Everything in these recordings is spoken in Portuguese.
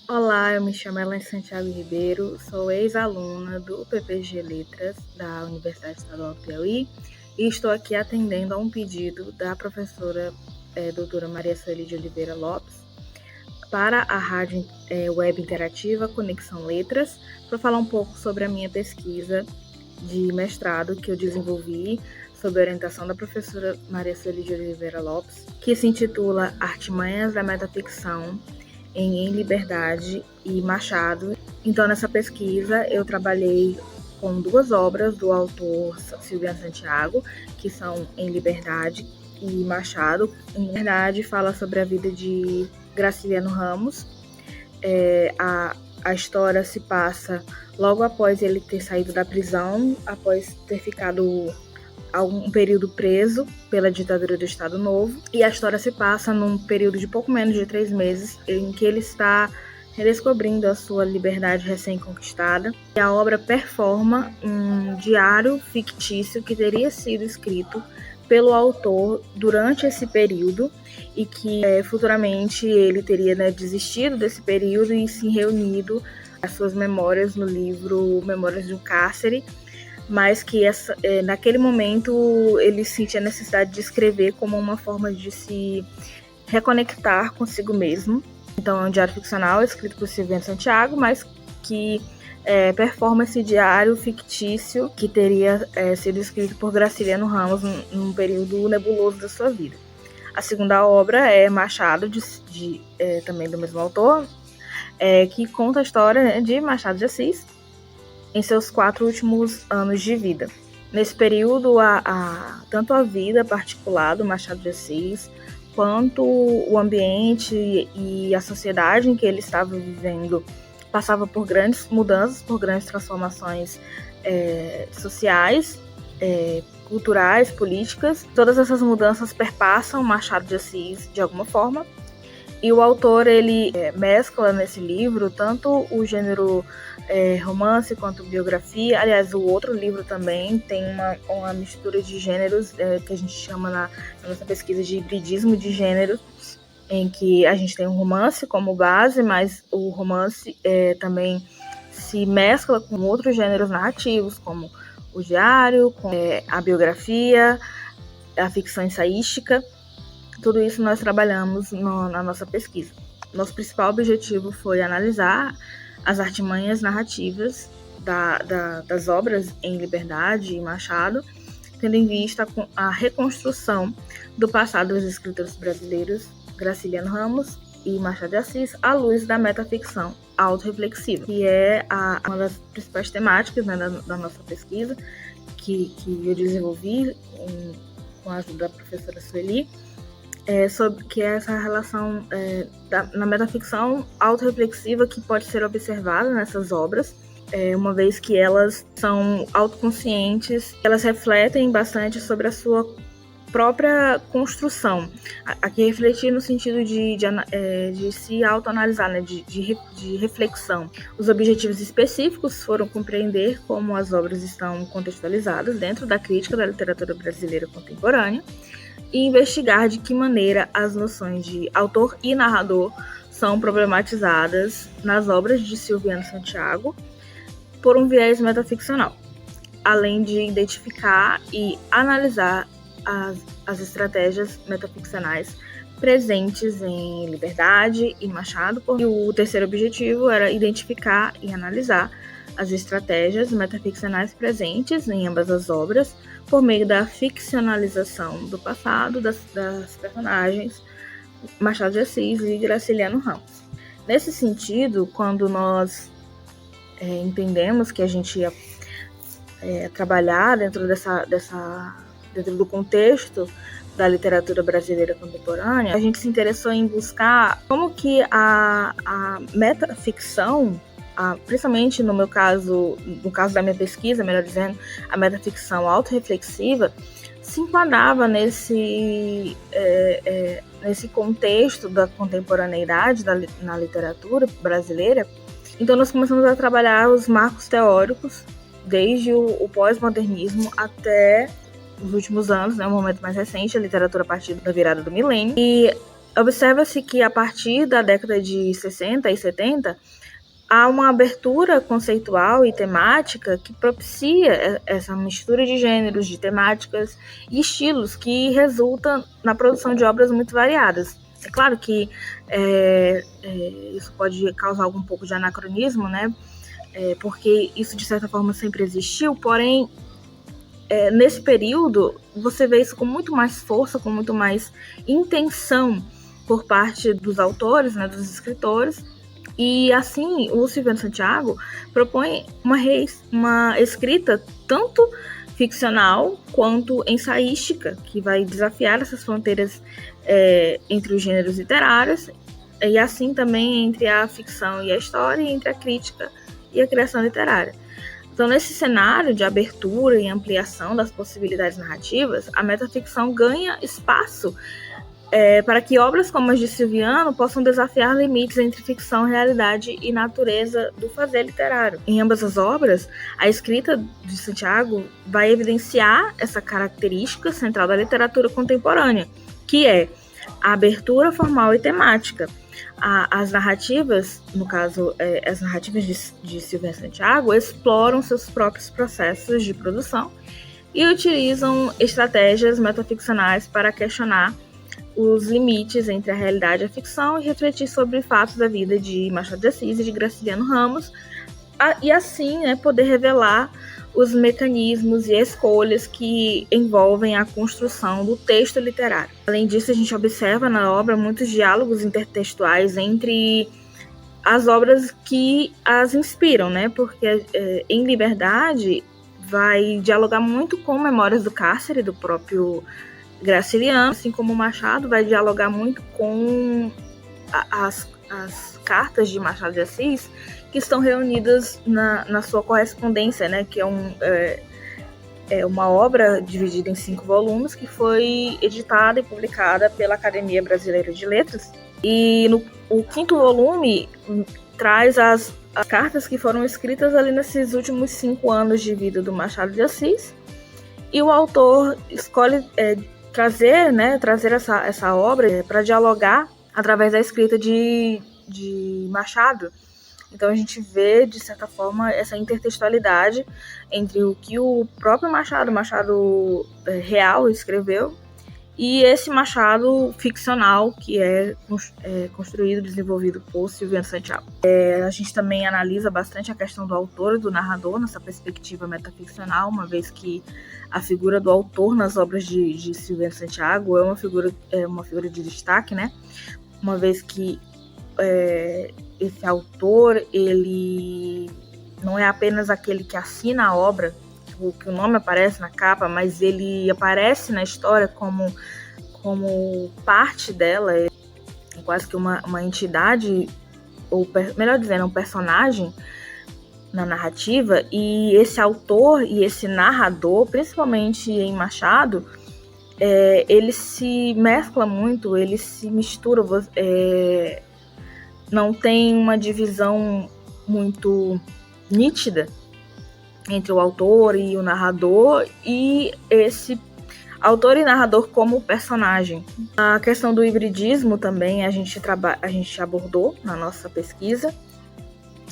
Olá, eu me chamo Ellen Santiago Ribeiro, sou ex-aluna do PPG Letras da Universidade Estadual do Piauí e estou aqui atendendo a um pedido da professora doutora Maria Sueli de Oliveira Lopes para a rádio web interativa Conexão Letras, para falar um pouco sobre a minha pesquisa de mestrado que eu desenvolvi sob a orientação da professora Maria Sueli de Oliveira Lopes, que se intitula Artimanhas da Metaficção em Liberdade e Machado. Então, nessa pesquisa, eu trabalhei com duas obras do autor Silviano Santiago, que são Em Liberdade e Machado. Em Liberdade fala sobre a vida de Graciliano Ramos. A história se passa logo após ele ter saído da prisão, após ter ficado um período preso pela ditadura do Estado Novo, e a história se passa num período de pouco menos de 3 meses, em que ele está redescobrindo a sua liberdade recém-conquistada. E a obra performa um diário fictício que teria sido escrito pelo autor durante esse período e que futuramente ele teria desistido desse período e se reunido as suas memórias no livro Memórias de um Cárcere, mas que naquele momento ele sentia a necessidade de escrever como uma forma de se reconectar consigo mesmo. Então é um diário ficcional escrito por Silviano Santiago, mas que performa esse diário fictício que teria sido escrito por Graciliano Ramos num período nebuloso da sua vida. A segunda obra é Machado, também do mesmo autor, que conta a história de Machado de Assis em seus 4 últimos anos de vida. Nesse período, tanto a vida particular do Machado de Assis, quanto o ambiente e a sociedade em que ele estava vivendo passava por grandes mudanças, por grandes transformações sociais, culturais, políticas. Todas essas mudanças perpassam Machado de Assis de alguma forma. E o autor, ele mescla nesse livro tanto o gênero romance quanto biografia. Aliás, o outro livro também tem uma mistura de gêneros que a gente chama na nossa pesquisa de hibridismo de gênero, em que a gente tem um romance como base, mas o romance também se mescla com outros gêneros narrativos, como o diário, com a biografia, a ficção ensaística. Tudo isso nós trabalhamos na nossa pesquisa. Nosso principal objetivo foi analisar as artimanhas narrativas das obras Em Liberdade e Machado, tendo em vista a reconstrução do passado dos escritores brasileiros Graciliano Ramos e Machado de Assis à luz da metaficção autorreflexiva, que é uma das principais temáticas da nossa pesquisa, que eu desenvolvi com a ajuda da professora Sueli, que é essa relação na metaficção autorreflexiva que pode ser observada nessas obras, uma vez que elas são autoconscientes, elas refletem bastante sobre a sua própria construção. Aqui refletir no sentido de se autoanalisar, de reflexão. Os objetivos específicos foram compreender como as obras estão contextualizadas dentro da crítica da literatura brasileira contemporânea, e investigar de que maneira as noções de autor e narrador são problematizadas nas obras de Silviano Santiago por um viés metaficcional, além de identificar e analisar as estratégias metaficcionais presentes em Liberdade e Machado. E o terceiro objetivo era identificar e analisar as estratégias metaficcionais presentes em ambas as obras por meio da ficcionalização do passado das personagens Machado de Assis e Graciliano Ramos. Nesse sentido, quando nós entendemos que a gente ia trabalhar dentro do contexto da literatura brasileira contemporânea, a gente se interessou em buscar como que a metaficção, principalmente no caso da minha pesquisa, melhor dizendo, a metaficção autorreflexiva, se enquadrava nesse contexto da contemporaneidade na literatura brasileira. Então nós começamos a trabalhar os marcos teóricos, desde o pós-modernismo até os últimos anos, o momento mais recente, a literatura a partir da virada do milênio. E Observa-se que a partir da década de 60 e 70, há uma abertura conceitual e temática que propicia essa mistura de gêneros, de temáticas e estilos que resulta na produção de obras muito variadas. É claro que isso pode causar algum pouco de anacronismo, né? Porque isso de certa forma sempre existiu, porém nesse período você vê isso com muito mais força, com muito mais intenção por parte dos autores, né, dos escritores. E assim, o Silviano Santiago propõe uma escrita tanto ficcional quanto ensaística, que vai desafiar essas fronteiras entre os gêneros literários, e assim também entre a ficção e a história, e entre a crítica e a criação literária. Então, nesse cenário de abertura e ampliação das possibilidades narrativas, a metaficção ganha espaço para que obras como as de Silviano possam desafiar limites entre ficção, realidade e natureza do fazer literário. Em ambas as obras, a escrita de Santiago vai evidenciar essa característica central da literatura contemporânea, que é a abertura formal e temática. As narrativas, no caso, as narrativas de Silviano Santiago, exploram seus próprios processos de produção e utilizam estratégias metaficcionais para questionar os limites entre a realidade e a ficção e refletir sobre fatos da vida de Machado de Assis e de Graciliano Ramos, e assim poder revelar os mecanismos e escolhas que envolvem a construção do texto literário. Além disso, a gente observa na obra muitos diálogos intertextuais entre as obras que as inspiram, né? Porque Em Liberdade vai dialogar muito com Memórias do Cárcere, do próprio Graciliano, assim como Machado vai dialogar muito com as cartas de Machado de Assis, que estão reunidas na sua correspondência, né, que é uma obra dividida em 5 volumes, que foi editada e publicada pela Academia Brasileira de Letras. E o 5º volume traz as cartas que foram escritas ali nesses últimos 5 anos de vida do Machado de Assis, e o autor escolhe trazer essa obra para dialogar através da escrita de Machado. Então a gente vê, de certa forma, essa intertextualidade entre o que o próprio Machado real escreveu, e esse Machado ficcional que é construído, desenvolvido por Silviano Santiago. A gente também analisa bastante a questão do autor e do narrador nessa perspectiva metaficcional, uma vez que a figura do autor nas obras de Silviano Santiago é uma figura de destaque, né? Uma vez que esse autor, ele não é apenas aquele que assina a obra, que o nome aparece na capa, mas ele aparece na história como parte dela, é quase que uma entidade, ou melhor dizendo, um personagem na narrativa. E esse autor e esse narrador, principalmente em Machado, ele se mescla muito, ele se mistura, não tem uma divisão muito nítida entre o autor e o narrador, e esse autor e narrador como personagem. A questão do hibridismo também a gente abordou na nossa pesquisa,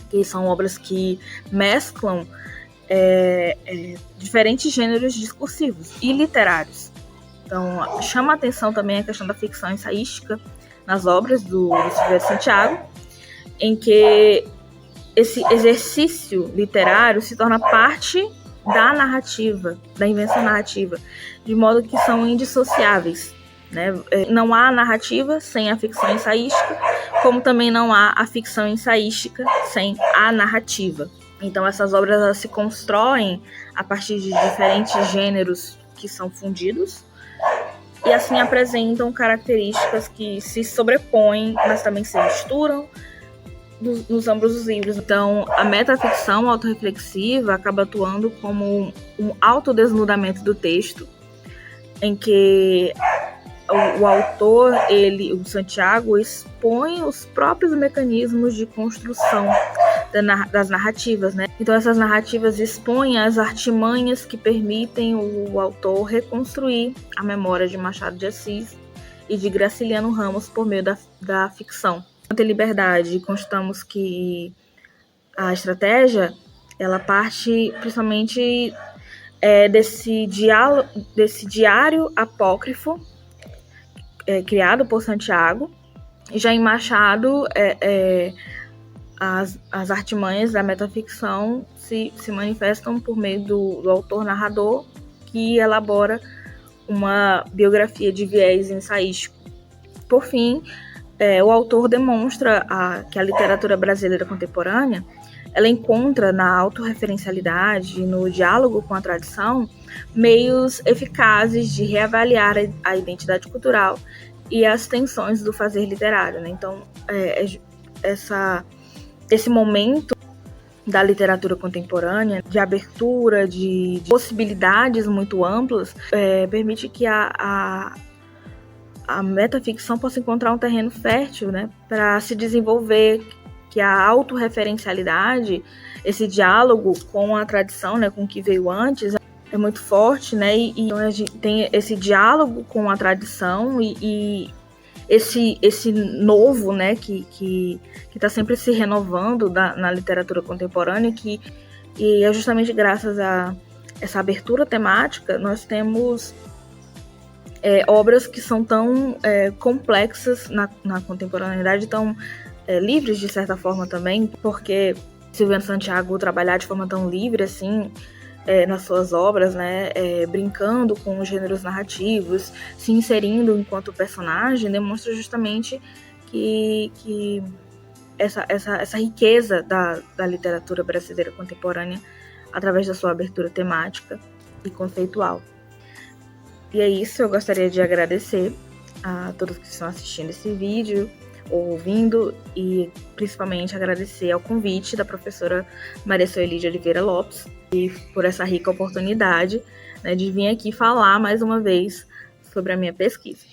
que são obras que mesclam diferentes gêneros discursivos e literários. Então, chama a atenção também a questão da ficção ensaística nas obras do Silviano Santiago, em que esse exercício literário se torna parte da narrativa, da invenção narrativa, de modo que são indissociáveis, né? Não há narrativa sem a ficção ensaística, como também não há a ficção ensaística sem a narrativa. Então essas obras elas se constroem a partir de diferentes gêneros que são fundidos, e assim apresentam características que se sobrepõem, mas também se misturam nos ambos os livros. Então, a metaficção autorreflexiva acaba atuando como um autodesnudamento do texto, em que o autor, o Santiago, expõe os próprios mecanismos de construção das narrativas, né? Então, essas narrativas expõem as artimanhas que permitem o autor reconstruir a memória de Machado de Assis e de Graciliano Ramos por meio da ficção. Quanto à liberdade, constatamos que a estratégia ela parte principalmente desse diário apócrifo criado por Santiago. Já em Machado, as artimanhas da metaficção se manifestam por meio do autor narrador, que elabora uma biografia de viés ensaístico. Por fim, o autor demonstra que a literatura brasileira contemporânea ela encontra na autorreferencialidade, no diálogo com a tradição, meios eficazes de reavaliar a identidade cultural e as tensões do fazer literário, né? Então, esse momento da literatura contemporânea, de abertura, de possibilidades muito amplas, permite que a metaficção possa encontrar um terreno fértil, né, para se desenvolver, que a autorreferencialidade, esse diálogo com a tradição, né, com o que veio antes, é muito forte, né, e a gente tem esse diálogo com a tradição e esse novo, né, que está sempre se renovando na literatura contemporânea, e é justamente graças a essa abertura temática nós temos obras que são tão complexas na contemporaneidade, tão livres de certa forma também, porque Silviano Santiago trabalhar de forma tão livre assim nas suas obras, né, brincando com os gêneros narrativos, se inserindo enquanto personagem, demonstra justamente que essa riqueza da literatura brasileira contemporânea através da sua abertura temática e conceitual. E é isso, eu gostaria de agradecer a todos que estão assistindo esse vídeo, ou ouvindo, e principalmente agradecer ao convite da professora Maria Sueli de Oliveira Lopes e por essa rica oportunidade, né, de vir aqui falar mais uma vez sobre a minha pesquisa.